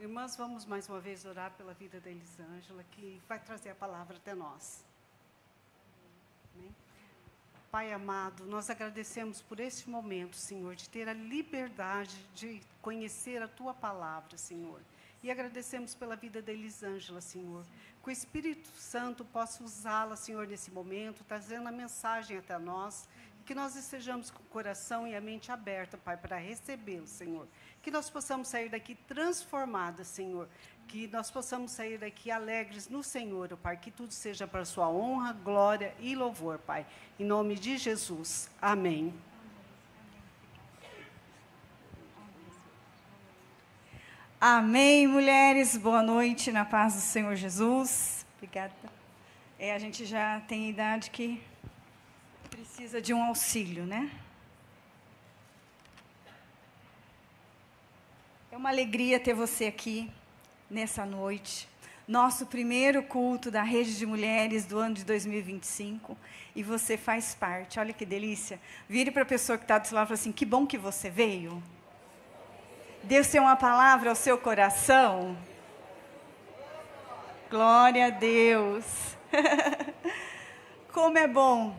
Irmãs, vamos mais uma vez orar pela vida da Elisângela, que vai trazer a palavra até nós. Amém? Pai amado, nós agradecemos por este momento, Senhor, de ter a liberdade de conhecer a Tua palavra, Senhor. E agradecemos pela vida da Elisângela, Senhor. Que o Espírito Santo possa usá-la, Senhor, nesse momento, trazendo a mensagem até nós. Que nós estejamos com o coração e a mente aberta, Pai, para recebê-lo, Senhor. Que nós possamos sair daqui transformadas, Senhor. Que nós possamos sair daqui alegres no Senhor, Pai. Que tudo seja para a sua honra, glória e louvor, Pai. Em nome de Jesus. Amém. Amém, mulheres. Boa noite, na paz do Senhor Jesus. Obrigada. A gente já tem idade que precisa de um auxílio, né? É uma alegria ter você aqui nessa noite. Nosso primeiro culto da Rede de Mulheres do ano de 2025. E você faz parte. Olha que delícia. Vire para a pessoa que está do seu lado e fala assim, que bom que você veio. Deus tem uma palavra ao seu coração. Glória a Deus. Como é bom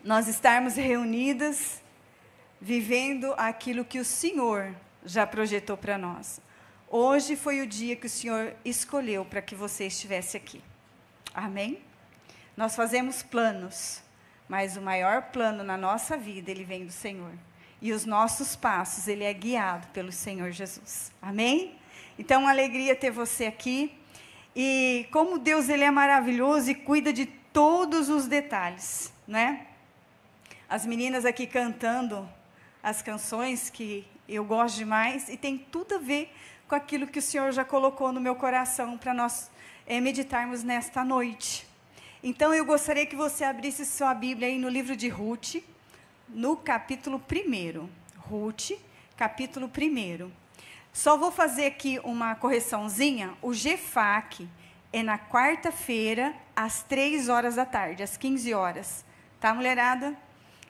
nós estarmos reunidas, vivendo aquilo que o Senhor já projetou para nós. Hoje foi o dia que o Senhor escolheu para que você estivesse aqui. Amém? Nós fazemos planos, mas o maior plano na nossa vida, ele vem do Senhor. E os nossos passos, ele é guiado pelo Senhor Jesus. Amém? Então, uma alegria ter você aqui. E como Deus, ele é maravilhoso e cuida de todos os detalhes, né? As meninas aqui cantando as canções que eu gosto demais e tem tudo a ver com aquilo que o Senhor já colocou no meu coração para nós meditarmos nesta noite. Então, eu gostaria que você abrisse sua Bíblia aí no livro de Ruth, no capítulo 1. Ruth, capítulo 1. Só vou fazer aqui uma correçãozinha. O GFAC é na quarta-feira, às 3 horas da tarde, às 15 horas. Tá, mulherada?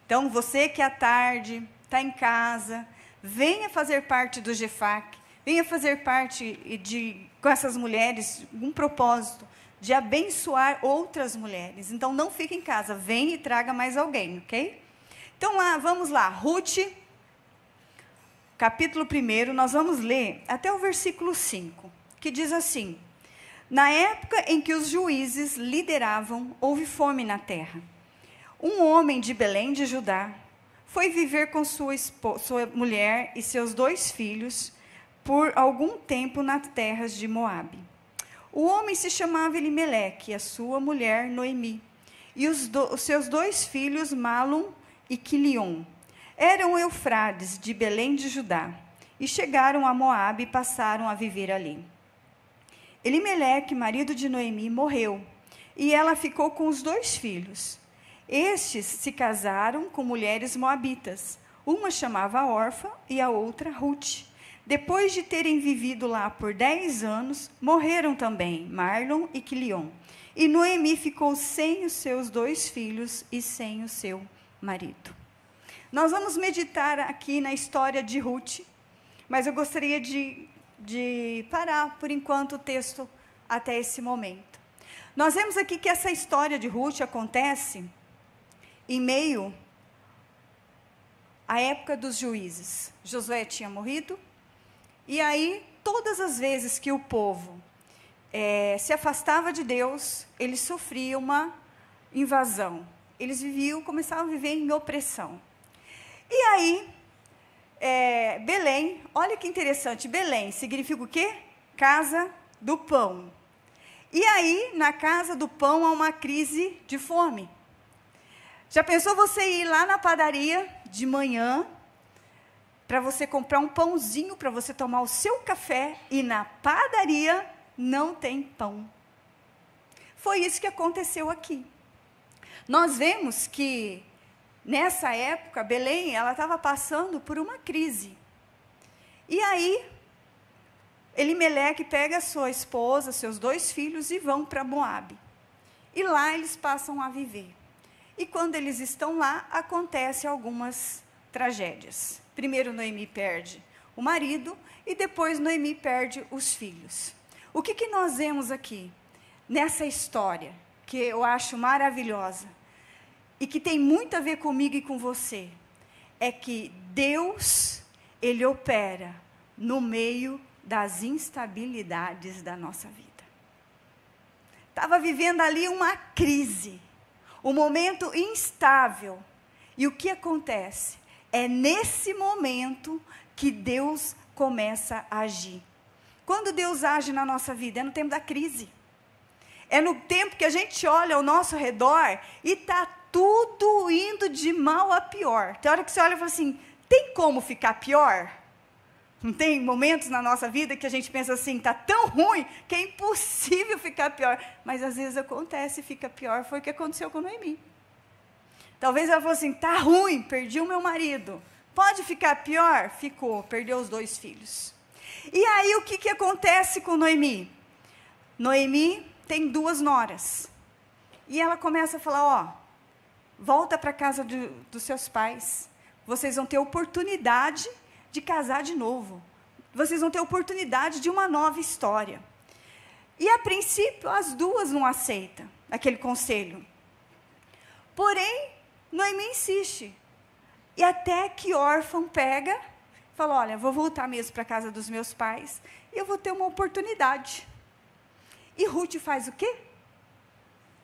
Então, você que à tarde está em casa, venha fazer parte do GFAC, venha fazer parte com essas mulheres, um propósito de abençoar outras mulheres. Então, não fique em casa, venha e traga mais alguém, ok? Então, vamos lá, Ruth, capítulo 1, nós vamos ler até o versículo 5, que diz assim: na época em que os juízes lideravam, houve fome na terra. Um homem de Belém de Judá foi viver com sua mulher e seus 2 filhos por algum tempo nas terras de Moabe. O homem se chamava Elimeleque, e a sua mulher Noemi, e os seus 2 filhos Malom e Quilion. Eram Eufrades de Belém de Judá, e chegaram a Moabe e passaram a viver ali. Elimeleque, marido de Noemi, morreu, e ela ficou com os 2 filhos. Estes se casaram com mulheres moabitas. Uma chamava Orfa e a outra Ruth. Depois de terem vivido lá por 10 anos, morreram também Marlon e Quilion. E Noemi ficou sem os seus 2 filhos e sem o seu marido. Nós vamos meditar aqui na história de Ruth, mas eu gostaria de parar, por enquanto, o texto até esse momento. Nós vemos aqui que essa história de Ruth acontece em meio à época dos juízes. Josué tinha morrido, e aí, todas as vezes que o povo se afastava de Deus, eles sofriam uma invasão. Eles começavam a viver em opressão. E aí, Belém, olha que interessante, Belém significa o quê? Casa do pão. E aí, na casa do pão, há uma crise de fome. Já pensou você ir lá na padaria de manhã, para você comprar um pãozinho, para você tomar o seu café, e na padaria não tem pão? Foi isso que aconteceu aqui. Nós vemos que, nessa época, Belém, ela estava passando por uma crise. E aí, Elimeleque pega a sua esposa, seus 2 filhos, e vão para Moabe. E lá eles passam a viver. E quando eles estão lá, acontecem algumas tragédias. Primeiro, Noemi perde o o marido, e depois Noemi perde os filhos. O que nós vemos aqui, nessa história, que eu acho maravilhosa, e que tem muito a ver comigo e com você, é que Deus, Ele opera no meio das instabilidades da nossa vida. Estava vivendo ali uma crise, um momento instável. E o que acontece? É nesse momento que Deus começa a agir. Quando Deus age na nossa vida? É no tempo da crise. É no tempo que a gente olha ao nosso redor e está tudo indo de mal a pior. Tem hora que você olha e fala assim, tem como ficar pior? Não tem momentos na nossa vida que a gente pensa assim, está tão ruim que é impossível ficar pior. Mas às vezes acontece e fica pior. Foi o que aconteceu com Noemi. Talvez ela falou assim, está ruim, perdi o meu marido. Pode ficar pior? Ficou, perdeu os 2 filhos. E aí o que acontece com Noemi? Noemi tem 2 noras. E ela começa a falar, ó, volta para a casa dos seus pais. Vocês vão ter oportunidade de casar de novo. Vocês vão ter oportunidade de uma nova história. E, a princípio, as 2 não aceitam aquele conselho. Porém, Noemi insiste. E até que órfão pega, fala, olha, vou voltar mesmo para a casa dos meus pais, e eu vou ter uma oportunidade. E Ruth faz o quê?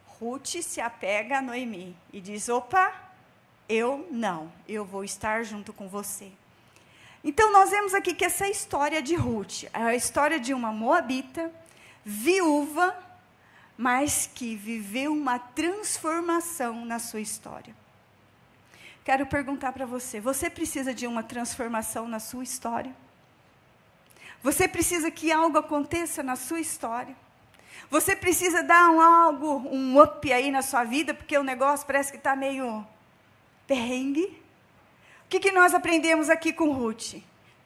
Ruth se apega a Noemi e diz, opa, eu vou estar junto com você. Então, nós vemos aqui que essa história de Ruth é a história de uma moabita, viúva, mas que viveu uma transformação na sua história. Quero perguntar para você, você precisa de uma transformação na sua história? Você precisa que algo aconteça na sua história? Você precisa dar um up aí na sua vida, porque o negócio parece que está meio perrengue? O que nós aprendemos aqui com Ruth?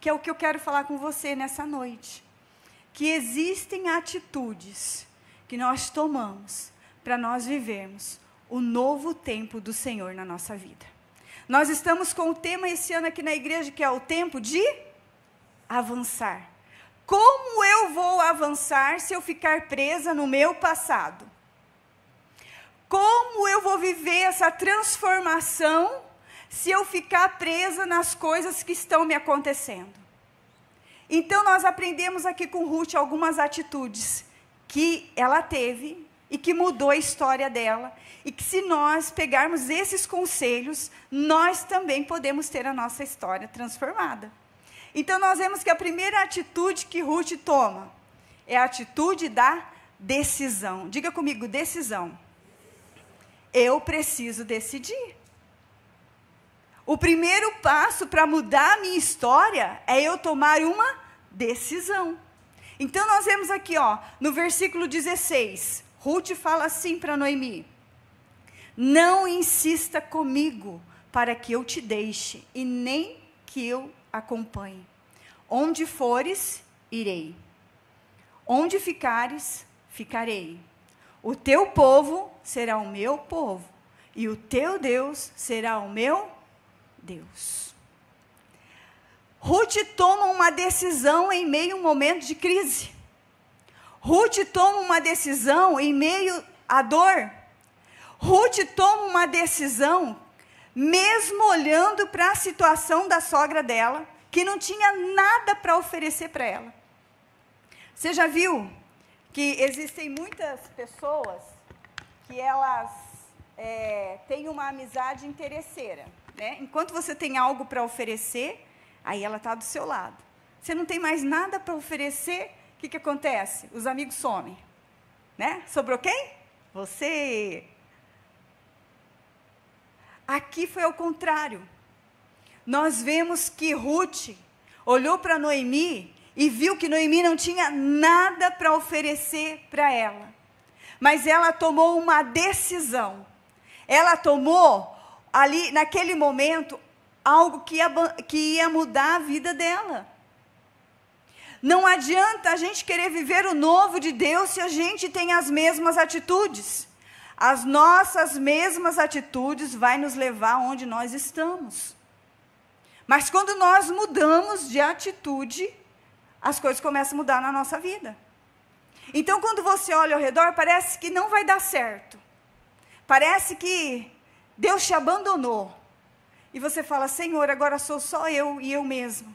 Que é o que eu quero falar com você nessa noite. Que existem atitudes que nós tomamos para nós vivermos o novo tempo do Senhor na nossa vida. Nós estamos com o tema esse ano aqui na igreja, que é o tempo de avançar. Como eu vou avançar se eu ficar presa no meu passado? Como eu vou viver essa transformação se eu ficar presa nas coisas que estão me acontecendo? Então, nós aprendemos aqui com Ruth algumas atitudes que ela teve e que mudou a história dela. E que se nós pegarmos esses conselhos, nós também podemos ter a nossa história transformada. Então, nós vemos que a primeira atitude que Ruth toma é a atitude da decisão. Diga comigo, decisão. Eu preciso decidir. O primeiro passo para mudar a minha história é eu tomar uma decisão. Então, nós vemos aqui, ó, no versículo 16, Ruth fala assim para Noemi, não insista comigo para que eu te deixe, e nem que eu acompanhe. Onde fores, irei. Onde ficares, ficarei. O teu povo será o meu povo, e o teu Deus será o meu Deus. Ruth toma uma decisão em meio a um momento de crise. Ruth toma uma decisão em meio à dor. Ruth toma uma decisão, mesmo olhando para a situação da sogra dela, que não tinha nada para oferecer para ela. Você já viu que existem muitas pessoas que elas têm uma amizade interesseira, né? Enquanto você tem algo para oferecer, aí ela está do seu lado. Você não tem mais nada para oferecer, o que acontece? Os amigos somem, né? Sobrou quem? Você. Aqui foi ao contrário. Nós vemos que Ruth olhou para Noemi e viu que Noemi não tinha nada para oferecer para ela. Mas ela tomou uma decisão. Ela tomou, ali, naquele momento, algo que ia mudar a vida dela. Não adianta a gente querer viver o novo de Deus se a gente tem as mesmas atitudes. As nossas mesmas atitudes vai nos levar onde nós estamos. Mas quando nós mudamos de atitude, as coisas começam a mudar na nossa vida. Então, quando você olha ao redor, parece que não vai dar certo. Parece que Deus te abandonou. E você fala, Senhor, agora sou só eu e eu mesmo.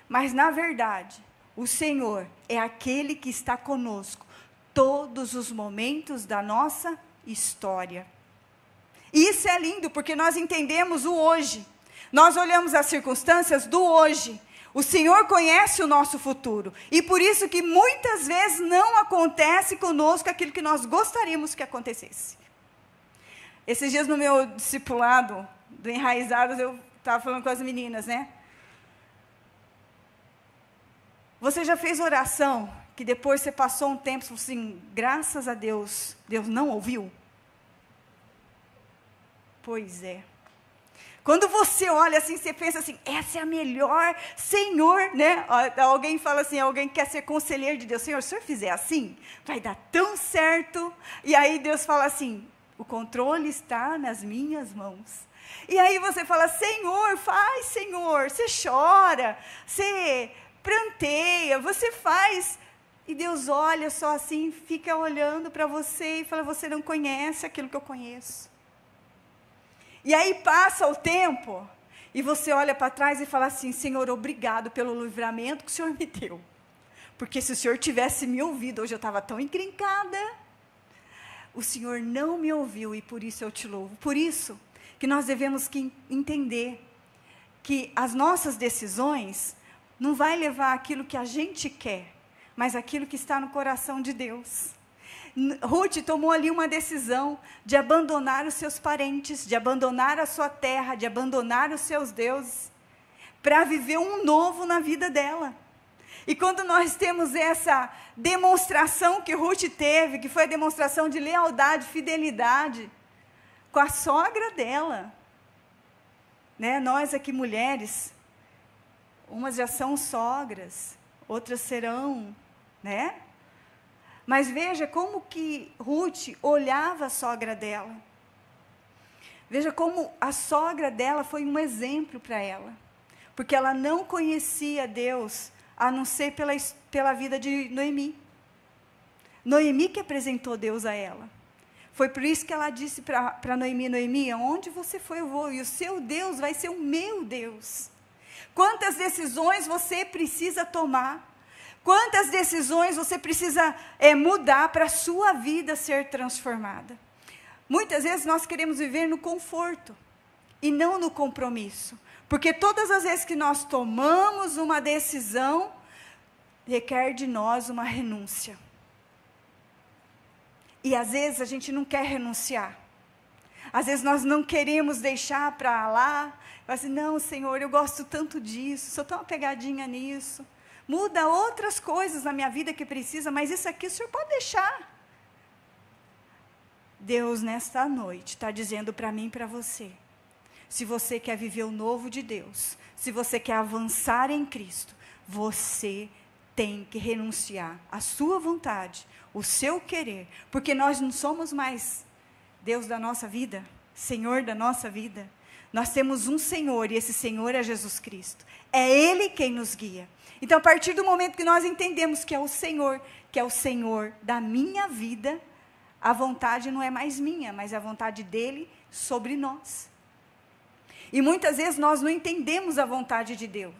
Mas, na verdade, o Senhor é aquele que está conosco todos os momentos da nossa história. E isso é lindo, porque nós entendemos o hoje. Nós olhamos as circunstâncias do hoje. O Senhor conhece o nosso futuro. E por isso que muitas vezes não acontece conosco aquilo que nós gostaríamos que acontecesse. Esses dias no meu discipulado do Enraizados, eu estava falando com as meninas, né? Você já fez oração que depois você passou um tempo e falou assim, graças a Deus, Deus não ouviu? Pois é. Quando você olha assim, você pensa assim, essa é a melhor, Senhor, né? Alguém fala assim, alguém quer ser conselheiro de Deus, Senhor, se o Senhor fizer assim, vai dar tão certo. E aí Deus fala assim, o controle está nas minhas mãos. E aí você fala, Senhor, faz, Senhor. Você chora, você pranteia, você faz. E Deus olha só assim, fica olhando para você e fala, você não conhece aquilo que eu conheço. E aí passa o tempo, e você olha para trás e fala assim, Senhor, obrigado pelo livramento que o Senhor me deu. Porque se o Senhor tivesse me ouvido, hoje eu estava tão encrencada. O Senhor não me ouviu e por isso eu te louvo. Por isso que nós devemos entender que as nossas decisões não vai levar aquilo que a gente quer, mas aquilo que está no coração de Deus. Ruth tomou ali uma decisão de abandonar os seus parentes, de abandonar a sua terra, de abandonar os seus deuses, para viver um novo na vida dela. E quando nós temos essa demonstração que Ruth teve, que foi a demonstração de lealdade, fidelidade, com a sogra dela, né? Nós aqui mulheres, umas já são sogras, outras serão, né? Mas veja como que Ruth olhava a sogra dela. Veja como a sogra dela foi um exemplo para ela. Porque ela não conhecia Deus, a não ser pela vida de Noemi. Noemi que apresentou Deus a ela. Foi por isso que ela disse para Noemi, Noemi, aonde você for eu vou, e o seu Deus vai ser o meu Deus. Quantas decisões você precisa tomar? Quantas decisões você precisa mudar para a sua vida ser transformada? Muitas vezes nós queremos viver no conforto e não no compromisso. Porque todas as vezes que nós tomamos uma decisão, requer de nós uma renúncia. E às vezes a gente não quer renunciar. Às vezes nós não queremos deixar para lá. Fala assim, não, Senhor, eu gosto tanto disso, sou tão apegadinha nisso. Muda outras coisas na minha vida que precisa, mas isso aqui o Senhor pode deixar. Deus, nesta noite, está dizendo para mim e para você, se você quer viver o novo de Deus, se você quer avançar em Cristo, você tem que renunciar à sua vontade, o seu querer, porque nós não somos mais Deus da nossa vida, Senhor da nossa vida. Nós temos um Senhor, e esse Senhor é Jesus Cristo. É Ele quem nos guia. Então, a partir do momento que nós entendemos que é o Senhor da minha vida, a vontade não é mais minha, mas a vontade dEle sobre nós. E muitas vezes nós não entendemos a vontade de Deus.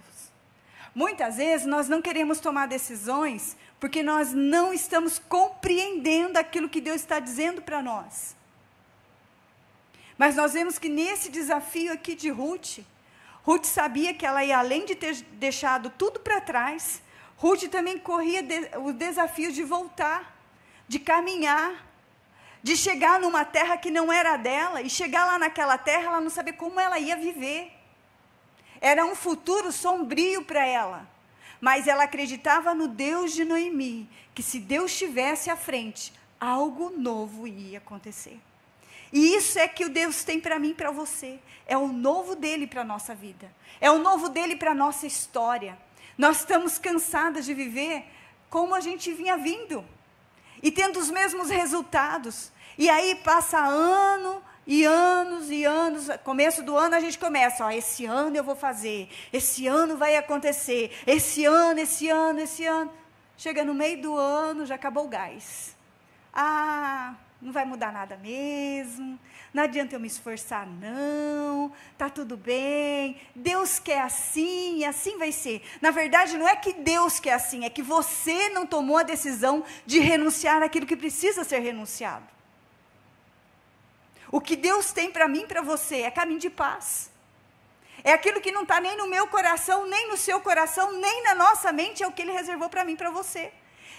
Muitas vezes nós não queremos tomar decisões, porque nós não estamos compreendendo aquilo que Deus está dizendo para nós. Mas nós vemos que nesse desafio aqui de Ruth sabia que ela ia, além de ter deixado tudo para trás, Ruth também corria o desafio de voltar, de caminhar, de chegar numa terra que não era dela, e chegar lá naquela terra, ela não sabia como ela ia viver. Era um futuro sombrio para ela, mas ela acreditava no Deus de Noemi, que se Deus estivesse à frente, algo novo ia acontecer. E isso é que o Deus tem para mim e para você. É o novo dele para a nossa vida. É o novo dele para a nossa história. Nós estamos cansadas de viver como a gente vinha vindo. E tendo os mesmos resultados. E aí passa ano, E anos, começo do ano a gente começa, ó, esse ano eu vou fazer, esse ano vai acontecer, esse ano. Chega no meio do ano, já acabou o gás. Ah, não vai mudar nada mesmo, não adianta eu me esforçar não, tá tudo bem, Deus quer assim e assim vai ser. Na verdade, não é que Deus quer assim, é que você não tomou a decisão de renunciar àquilo que precisa ser renunciado. O que Deus tem para mim e para você é caminho de paz. É aquilo que não está nem no meu coração, nem no seu coração, nem na nossa mente, é o que Ele reservou para mim e para você.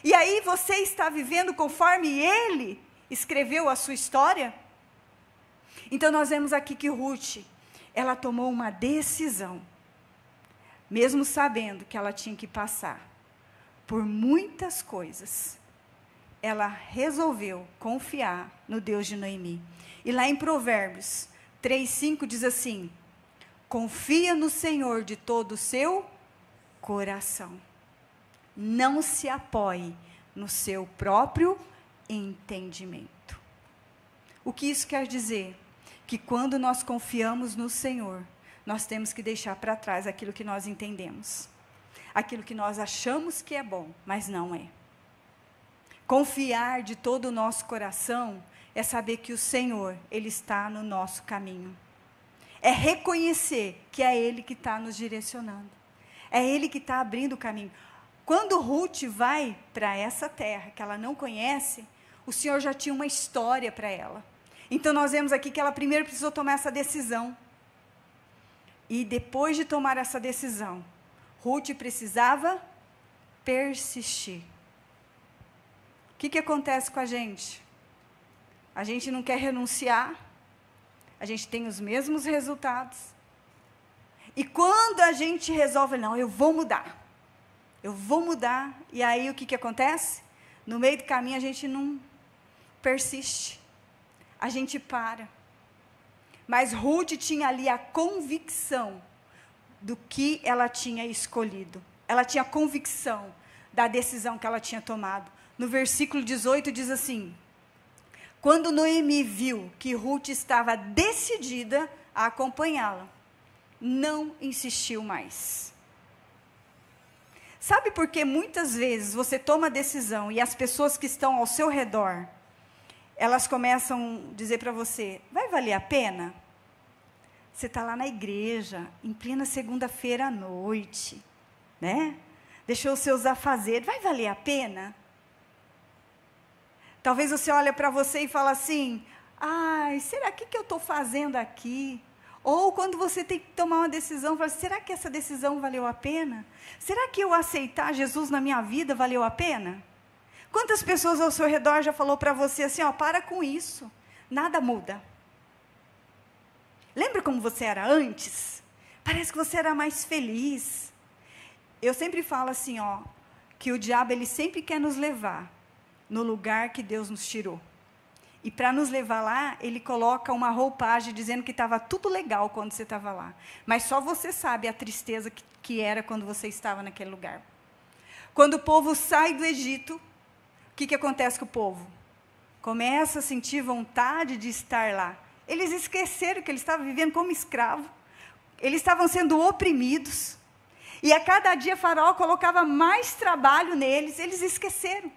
E aí você está vivendo conforme Ele escreveu a sua história? Então nós vemos aqui que Ruth, ela tomou uma decisão, mesmo sabendo que ela tinha que passar por muitas coisas, ela resolveu confiar no Deus de Noemi. E lá em Provérbios 3:5 diz assim: confia no Senhor de todo o seu coração. Não se apoie no seu próprio entendimento. O que isso quer dizer? Que quando nós confiamos no Senhor, nós temos que deixar para trás aquilo que nós entendemos. Aquilo que nós achamos que é bom, mas não é. Confiar de todo o nosso coração é saber que o Senhor, Ele está no nosso caminho. É reconhecer que é Ele que está nos direcionando. É Ele que está abrindo o caminho. Quando Ruth vai para essa terra que ela não conhece, o Senhor já tinha uma história para ela. Então nós vemos aqui que ela primeiro precisou tomar essa decisão. E depois de tomar essa decisão, Ruth precisava persistir. O que acontece com a gente? A gente não quer renunciar, a gente tem os mesmos resultados. E quando a gente resolve, não, eu vou mudar, e aí o que acontece? No meio do caminho a gente não persiste, a gente para. Mas Ruth tinha ali a convicção do que ela tinha escolhido. Ela tinha convicção da decisão que ela tinha tomado. No versículo 18 diz assim: quando Noemi viu que Ruth estava decidida a acompanhá-la, não insistiu mais. Sabe por que muitas vezes você toma a decisão e as pessoas que estão ao seu redor, elas começam a dizer para você, vai valer a pena? Você está lá na igreja, em plena segunda-feira à noite, né? Deixou os seus afazeres, vai valer a pena? Talvez você olhe para você e fala assim, ai, será que eu estou fazendo aqui? Ou quando você tem que tomar uma decisão, fala, será que essa decisão valeu a pena? Será que eu aceitar Jesus na minha vida valeu a pena? Quantas pessoas ao seu redor já falou para você assim, ó, para com isso, nada muda. Lembra como você era antes? Parece que você era mais feliz. Eu sempre falo assim, ó, que o diabo ele sempre quer nos levar no lugar que Deus nos tirou. E para nos levar lá, ele coloca uma roupagem dizendo que estava tudo legal quando você estava lá. Mas só você sabe a tristeza que era quando você estava naquele lugar. Quando o povo sai do Egito, o que acontece com o povo? Começa a sentir vontade de estar lá. Eles esqueceram que eles estavam vivendo como escravos. Eles estavam sendo oprimidos. E a cada dia Faraó colocava mais trabalho neles. Eles esqueceram.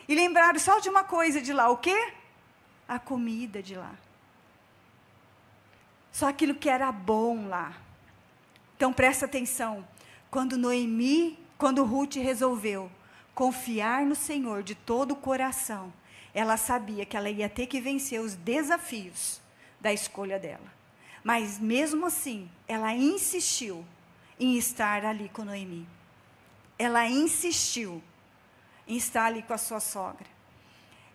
E lembraram só de uma coisa de lá, o quê? A comida de lá. Só aquilo que era bom lá. Então presta atenção. Quando Ruth resolveu confiar no Senhor de todo o coração, ela sabia que ela ia ter que vencer os desafios da escolha dela. Mas mesmo assim, ela insistiu em estar ali com Noemi. Ela insistiu em estar ali com a sua sogra.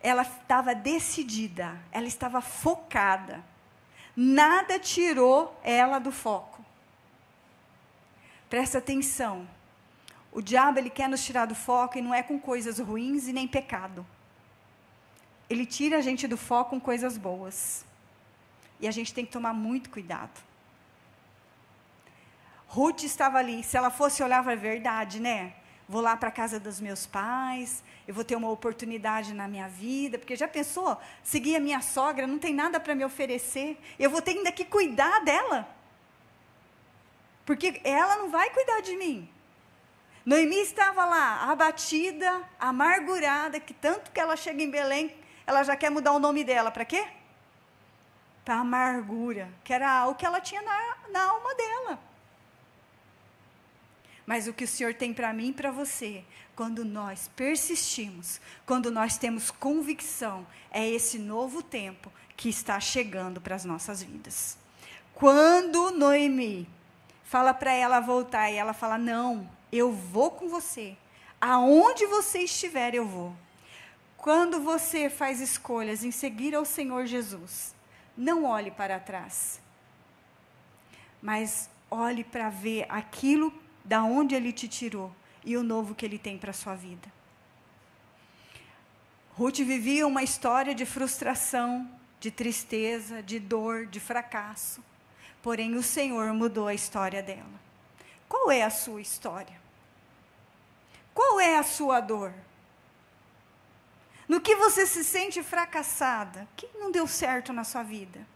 Ela estava decidida, ela estava focada. Nada tirou ela do foco. Presta atenção. O diabo, ele quer nos tirar do foco e não é com coisas ruins e nem pecado. Ele tira a gente do foco com coisas boas. E a gente tem que tomar muito cuidado. Ruth estava ali, se ela fosse olhar para a verdade, né? vou lá para a casa dos meus pais, eu vou ter uma oportunidade na minha vida, porque já pensou, seguir a minha sogra, não tem nada para me oferecer, eu vou ter ainda que cuidar dela, porque ela não vai cuidar de mim. Noemi estava lá, abatida, amargurada, que tanto que ela chega em Belém, ela já quer mudar o nome dela, para quê? Para amargura, que era o que ela tinha na alma dela. Mas o que o Senhor tem para mim e para você, quando nós persistimos, quando nós temos convicção, é esse novo tempo que está chegando para as nossas vidas. Quando Noemi fala para ela voltar, e ela fala, não, eu vou com você, aonde você estiver eu vou. Quando você faz escolhas em seguir ao Senhor Jesus, não olhe para trás, mas olhe para ver aquilo da onde Ele te tirou e o novo que Ele tem para a sua vida. Ruth vivia uma história de frustração, de tristeza, de dor, de fracasso. Porém, o Senhor mudou a história dela. Qual é a sua história? Qual é a sua dor? No que você se sente fracassada? O que não deu certo na sua vida?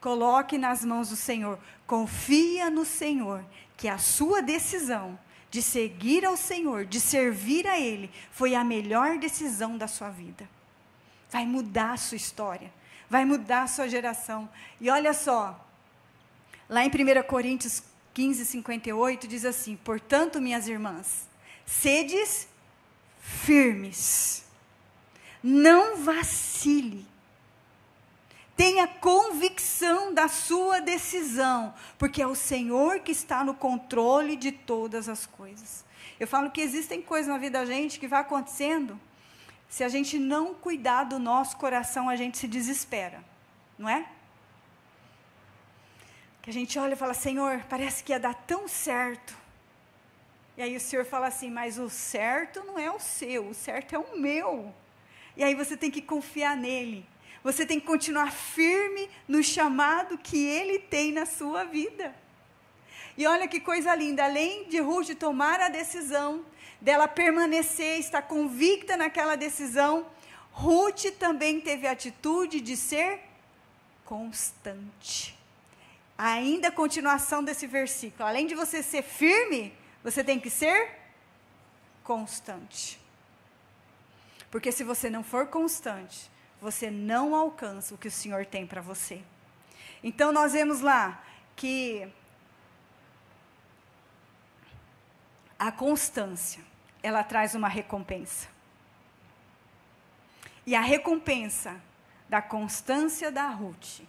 Coloque nas mãos do Senhor. Confia no Senhor, que a sua decisão de seguir ao Senhor, de servir a Ele, foi a melhor decisão da sua vida. Vai mudar a sua história. Vai mudar a sua geração. E olha só, lá em 1 Coríntios 15, 58, diz assim, portanto, minhas irmãs, sedes firmes, não vacile, tenha convicção da sua decisão, porque é o Senhor que está no controle de todas as coisas. Eu falo que existem coisas na vida da gente que vai acontecendo, se a gente não cuidar do nosso coração, a gente se desespera, não é? Que a gente olha e fala, Senhor, parece que ia dar tão certo. E aí o Senhor fala assim, mas o certo não é o seu, o certo é o meu. E aí você tem que confiar nele. Você tem que continuar firme no chamado que Ele tem na sua vida. E olha que coisa linda, além de Ruth tomar a decisão, dela permanecer, estar convicta naquela decisão, Ruth também teve a atitude de ser constante. Ainda a continuação desse versículo, além de você ser firme, você tem que ser constante. Porque se você não for constante, você não alcança o que o Senhor tem para você. Então nós vemos lá que a constância, ela traz uma recompensa. E a recompensa da constância da Ruth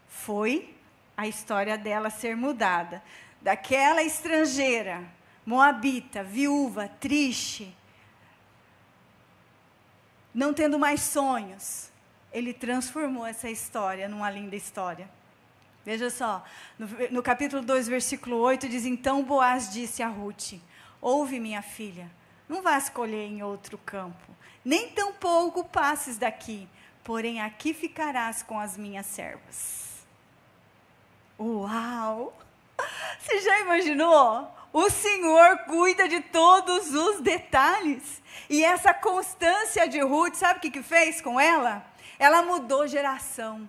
foi a história dela ser mudada. Daquela estrangeira, moabita, viúva, triste, não tendo mais sonhos, Ele transformou essa história numa linda história. Veja só, no capítulo 2, versículo 8, diz, então Boaz disse a Ruth, ouve minha filha, não vá escolher em outro campo, nem tampouco passes daqui, porém aqui ficarás com as minhas servas. Uau! Você já imaginou? O Senhor cuida de todos os detalhes. E essa constância de Ruth, sabe o que fez com ela? Ela mudou geração.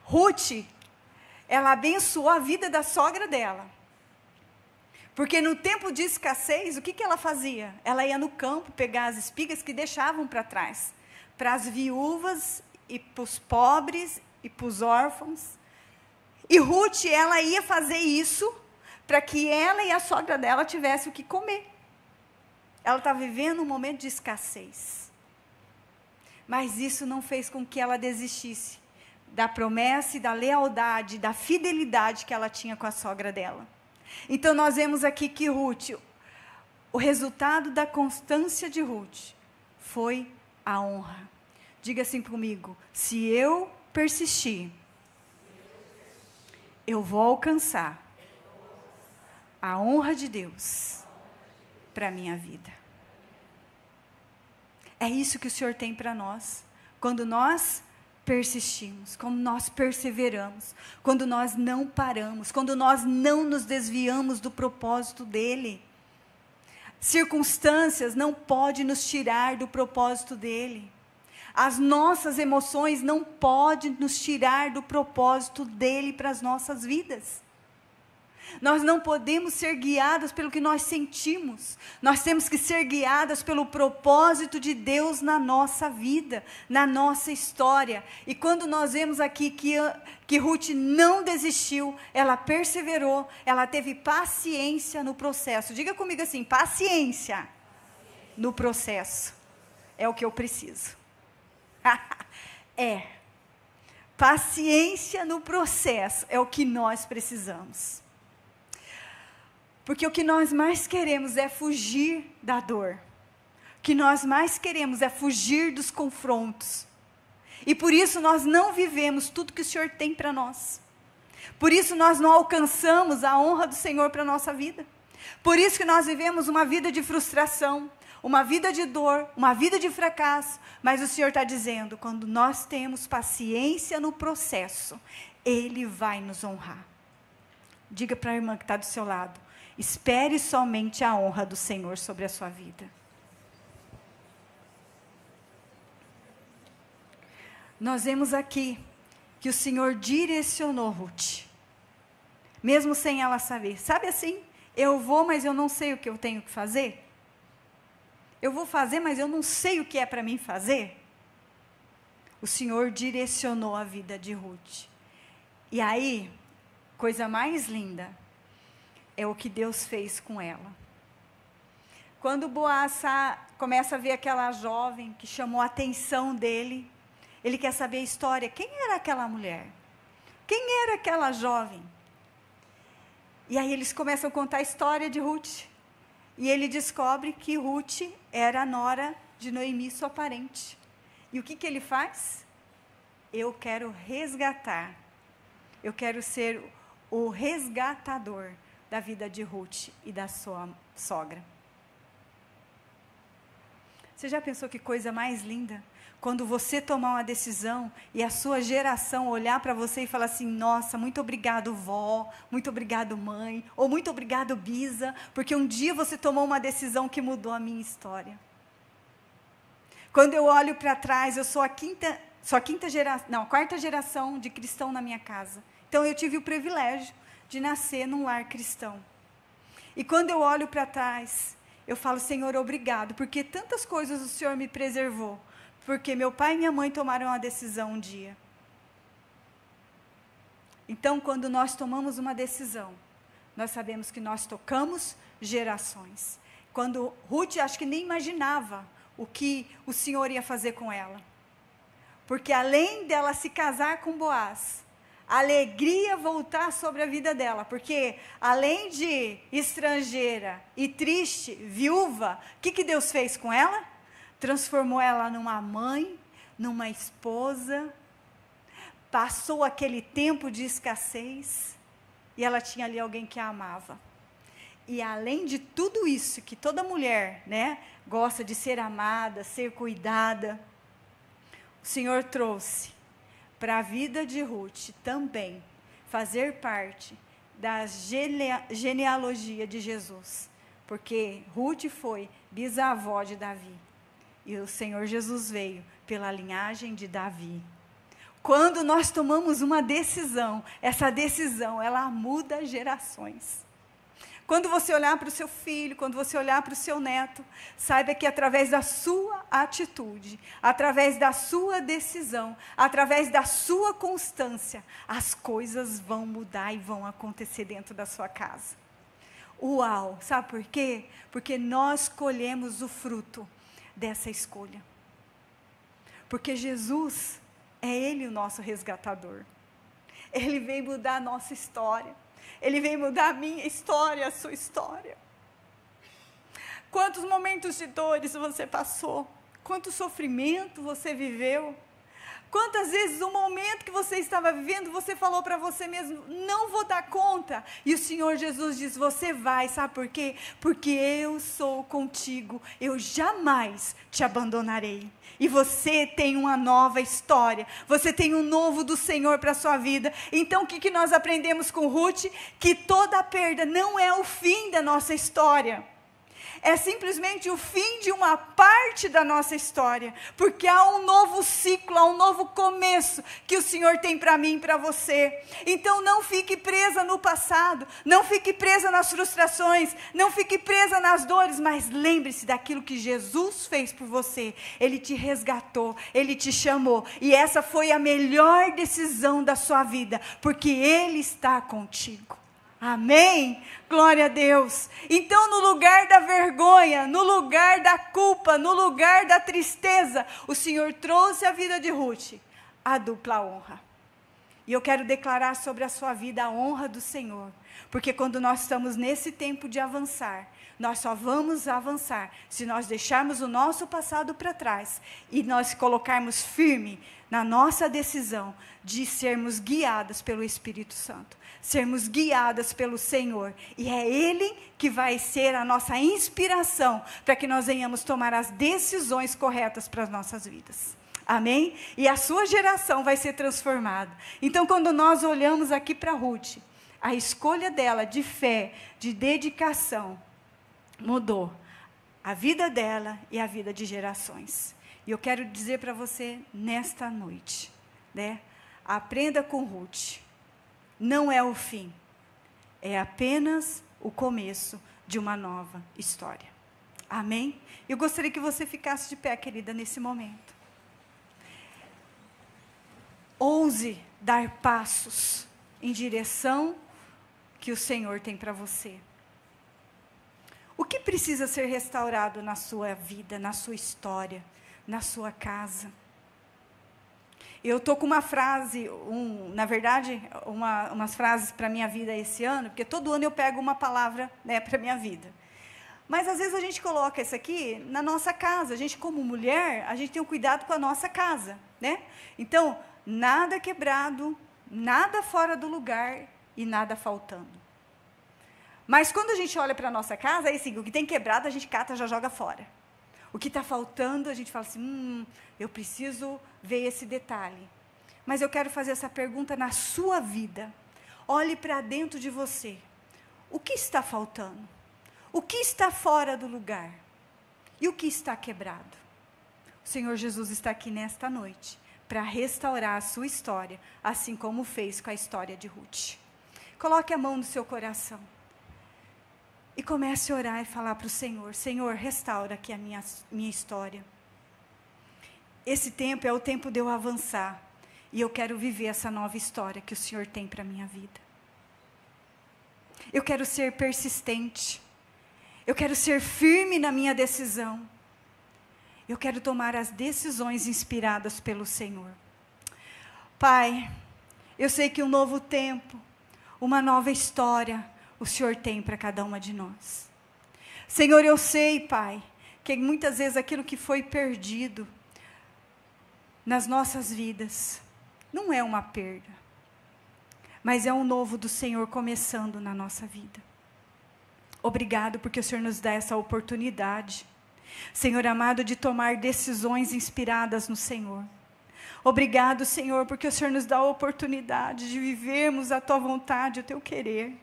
Ruth, ela abençoou a vida da sogra dela. Porque no tempo de escassez, o que ela fazia? Ela ia no campo pegar as espigas que deixavam para trás. Para as viúvas e para os pobres e para os órfãos. E Ruth, ela ia fazer isso para que ela e a sogra dela tivessem o que comer. Ela está vivendo um momento de escassez. Mas isso não fez com que ela desistisse da promessa e da lealdade, da fidelidade que ela tinha com a sogra dela. Então nós vemos aqui que Ruth, o resultado da constância de Ruth foi a honra. Diga assim comigo, se eu persistir, eu vou alcançar a honra de Deus para a minha vida. É isso que o Senhor tem para nós. Quando nós persistimos, como nós perseveramos, quando nós não paramos, quando nós não nos desviamos do propósito dele. Circunstâncias não podem nos tirar do propósito dele. As nossas emoções não podem nos tirar do propósito dele para as nossas vidas. Nós não podemos ser guiadas pelo que nós sentimos. Nós temos que ser guiadas pelo propósito de Deus na nossa vida, na nossa história. E quando nós vemos aqui que Ruth não desistiu, ela perseverou, ela teve paciência no processo. Diga comigo assim, paciência no processo. É o que eu preciso. Paciência no processo é o que nós precisamos. Porque o que nós mais queremos é fugir da dor. O que nós mais queremos é fugir dos confrontos. E por isso nós não vivemos tudo que o Senhor tem para nós. Por isso nós não alcançamos a honra do Senhor para a nossa vida. Por isso que nós vivemos uma vida de frustração, uma vida de dor, uma vida de fracasso. Mas o Senhor está dizendo, quando nós temos paciência no processo, Ele vai nos honrar. Diga para a irmã que está do seu lado, espere somente a honra do Senhor sobre a sua vida. Nós vemos aqui que o Senhor direcionou Ruth, mesmo sem ela saber. Sabe assim, eu vou, mas eu não sei o que eu tenho que fazer. Eu vou fazer, mas eu não sei o que é para mim fazer. O Senhor direcionou a vida de Ruth. E aí, coisa mais linda, é o que Deus fez com ela. Quando Boaz começa a ver aquela jovem que chamou a atenção dele, ele quer saber a história. Quem era aquela mulher? Quem era aquela jovem? E aí eles começam a contar a história de Ruth. E ele descobre que Ruth era a nora de Noemi, sua parente. E o que ele faz? Eu quero resgatar. Eu quero ser o resgatador da vida de Ruth e da sua sogra. Você já pensou que coisa mais linda? Quando você tomar uma decisão e a sua geração olhar para você e falar assim, nossa, muito obrigado vó, muito obrigado mãe, ou muito obrigado bisa, porque um dia você tomou uma decisão que mudou a minha história. Quando eu olho para trás, eu sou a quarta geração de cristão na minha casa. Então eu tive o privilégio de nascer num lar cristão. E quando eu olho para trás, eu falo, Senhor, obrigado, porque tantas coisas o Senhor me preservou. Porque meu pai e minha mãe tomaram uma decisão um dia. Então, quando nós tomamos uma decisão, nós sabemos que nós tocamos gerações. Quando Ruth, acho que nem imaginava o que o Senhor ia fazer com ela. Porque além dela se casar com Boaz, a alegria voltar sobre a vida dela. Porque além de estrangeira e triste, viúva, o que Deus fez com ela? Transformou ela numa mãe, numa esposa, passou aquele tempo de escassez, e ela tinha ali alguém que a amava. E além de tudo isso, que toda mulher, gosta de ser amada, ser cuidada, o Senhor trouxe para a vida de Ruth também fazer parte da genealogia de Jesus, porque Ruth foi bisavó de Davi. E o Senhor Jesus veio pela linhagem de Davi. Quando nós tomamos uma decisão, essa decisão, ela muda gerações. Quando você olhar para o seu filho, quando você olhar para o seu neto, saiba que através da sua atitude, através da sua decisão, através da sua constância, as coisas vão mudar e vão acontecer dentro da sua casa. Uau! Sabe por quê? Porque nós colhemos o fruto dessa escolha. Porque Jesus é Ele o nosso resgatador. Ele veio mudar a nossa história. Ele veio mudar a minha história, a sua história. Quantos momentos de dores você passou? Quanto sofrimento você viveu? Quantas vezes o momento que você estava vivendo, você falou para você mesmo, não vou dar conta. E o Senhor Jesus diz, você vai, sabe por quê? Porque eu sou contigo, eu jamais te abandonarei. E você tem uma nova história, você tem um novo do Senhor para a sua vida. Então o que nós aprendemos com Ruth? Que toda perda não é o fim da nossa história. É simplesmente o fim de uma parte da nossa história, porque há um novo ciclo, há um novo começo que o Senhor tem para mim e para você. Então não fique presa no passado, não fique presa nas frustrações, não fique presa nas dores, mas lembre-se daquilo que Jesus fez por você. Ele te resgatou, Ele te chamou, e essa foi a melhor decisão da sua vida, porque Ele está contigo. Amém? Glória a Deus. Então, no lugar da vergonha, no lugar da culpa, no lugar da tristeza, o Senhor trouxe à vida de Ruth a dupla honra. E eu quero declarar sobre a sua vida a honra do Senhor, porque quando nós estamos nesse tempo de avançar, nós só vamos avançar se nós deixarmos o nosso passado para trás e nós colocarmos firme na nossa decisão de sermos guiadas pelo Espírito Santo, sermos guiadas pelo Senhor, e é Ele que vai ser a nossa inspiração para que nós venhamos tomar as decisões corretas para as nossas vidas. Amém? E a sua geração vai ser transformada. Então, quando nós olhamos aqui para Ruth, a escolha dela de fé, de dedicação, mudou a vida dela e a vida de gerações. E eu quero dizer para você nesta noite, né? Aprenda com Ruth. Não é o fim, é apenas o começo de uma nova história. Amém? Eu gostaria que você ficasse de pé, querida, nesse momento. Ouse dar passos em direção que o Senhor tem para você. O que precisa ser restaurado na sua vida, na sua história, na sua casa? Eu estou com uma frase, na verdade, umas frases para a minha vida esse ano, porque todo ano eu pego uma palavra, né, para a minha vida. Mas às vezes a gente coloca isso aqui na nossa casa. A gente, como mulher, a gente tem um cuidado com a nossa casa, né? Então, nada quebrado, nada fora do lugar e nada faltando. Mas quando a gente olha para a nossa casa, é assim, o que tem quebrado a gente cata e já joga fora. O que está faltando, a gente fala assim, eu preciso ver esse detalhe. Mas eu quero fazer essa pergunta na sua vida. Olhe para dentro de você. O que está faltando? O que está fora do lugar? E o que está quebrado? O Senhor Jesus está aqui nesta noite para restaurar a sua história, assim como fez com a história de Ruth. Coloque a mão no seu coração. E comece a orar e falar para o Senhor, Senhor, restaura aqui a minha história. Esse tempo é o tempo de eu avançar. E eu quero viver essa nova história que o Senhor tem para a minha vida. Eu quero ser persistente. Eu quero ser firme na minha decisão. Eu quero tomar as decisões inspiradas pelo Senhor. Pai, eu sei que um novo tempo, uma nova história, o Senhor tem para cada uma de nós. Senhor, eu sei, Pai, que muitas vezes aquilo que foi perdido nas nossas vidas não é uma perda, mas é um novo do Senhor começando na nossa vida. Obrigado porque o Senhor nos dá essa oportunidade, Senhor amado, de tomar decisões inspiradas no Senhor. Obrigado, Senhor, porque o Senhor nos dá a oportunidade de vivermos a Tua vontade, o Teu querer.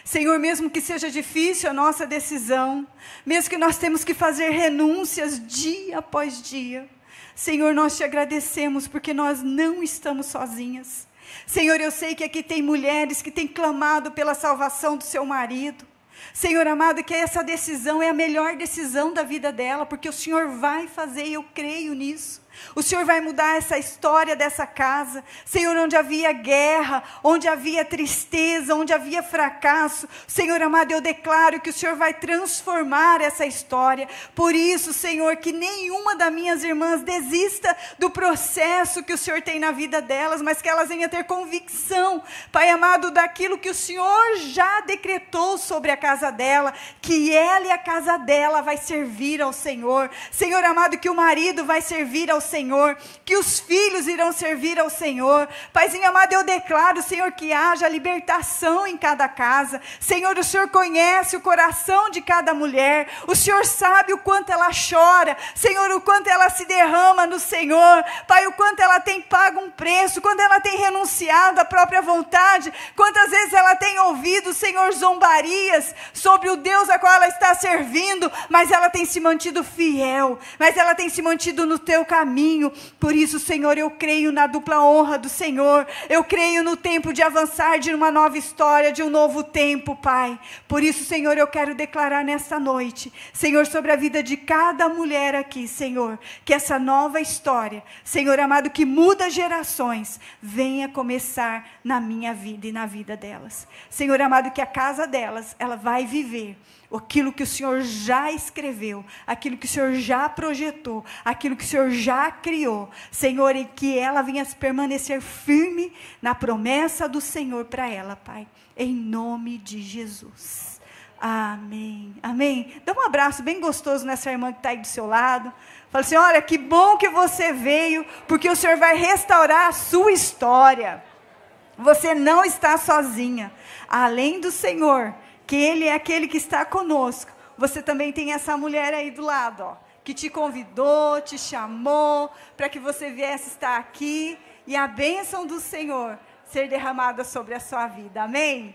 Senhor, mesmo que seja difícil a nossa decisão, mesmo que nós temos que fazer renúncias dia após dia, Senhor, nós Te agradecemos porque nós não estamos sozinhas. Senhor, eu sei que aqui tem mulheres que têm clamado pela salvação do seu marido. Senhor amado, que essa decisão é a melhor decisão da vida dela, porque o Senhor vai fazer, e eu creio nisso. O Senhor vai mudar essa história dessa casa. Senhor, onde havia guerra, onde havia tristeza, onde havia fracasso, Senhor amado, eu declaro que o Senhor vai transformar essa história. Por isso, Senhor, que nenhuma das minhas irmãs desista do processo que o Senhor tem na vida delas, mas que elas venham ter convicção, Pai amado, daquilo que o Senhor já decretou sobre a casa dela, que ela e a casa dela vai servir ao Senhor. Senhor amado, que o marido vai servir ao Senhor, que os filhos irão servir ao Senhor. Paizinho amado, eu declaro, Senhor, que haja libertação em cada casa. Senhor, o Senhor conhece o coração de cada mulher, o Senhor sabe o quanto ela chora, Senhor, o quanto ela se derrama no Senhor, Pai, o quanto ela tem pago um preço, quando ela tem renunciado à própria vontade, quantas vezes ela tem ouvido, Senhor, zombarias sobre o Deus a qual ela está servindo, mas ela tem se mantido fiel, mas ela tem se mantido no teu caminho. Por isso, Senhor, eu creio na dupla honra do Senhor, eu creio no tempo de avançar, de uma nova história, de um novo tempo, Pai. Por isso, Senhor, eu quero declarar nesta noite, Senhor, sobre a vida de cada mulher aqui, Senhor, que essa nova história, Senhor amado, que muda gerações, venha começar na minha vida e na vida delas. Senhor amado, que a casa delas, ela vai viver aquilo que o Senhor já escreveu, aquilo que o Senhor já projetou, aquilo que o Senhor já criou, Senhor, e que ela venha permanecer firme na promessa do Senhor para ela, Pai, em nome de Jesus. Amém, amém. Dá um abraço bem gostoso nessa irmã que está aí do seu lado. Fala assim: olha, que bom que você veio, porque o Senhor vai restaurar a sua história. Você não está sozinha. Além do Senhor, que Ele é aquele que está conosco, você também tem essa mulher aí do lado, ó, que te convidou, te chamou, para que você viesse estar aqui, e a bênção do Senhor ser derramada sobre a sua vida. Amém?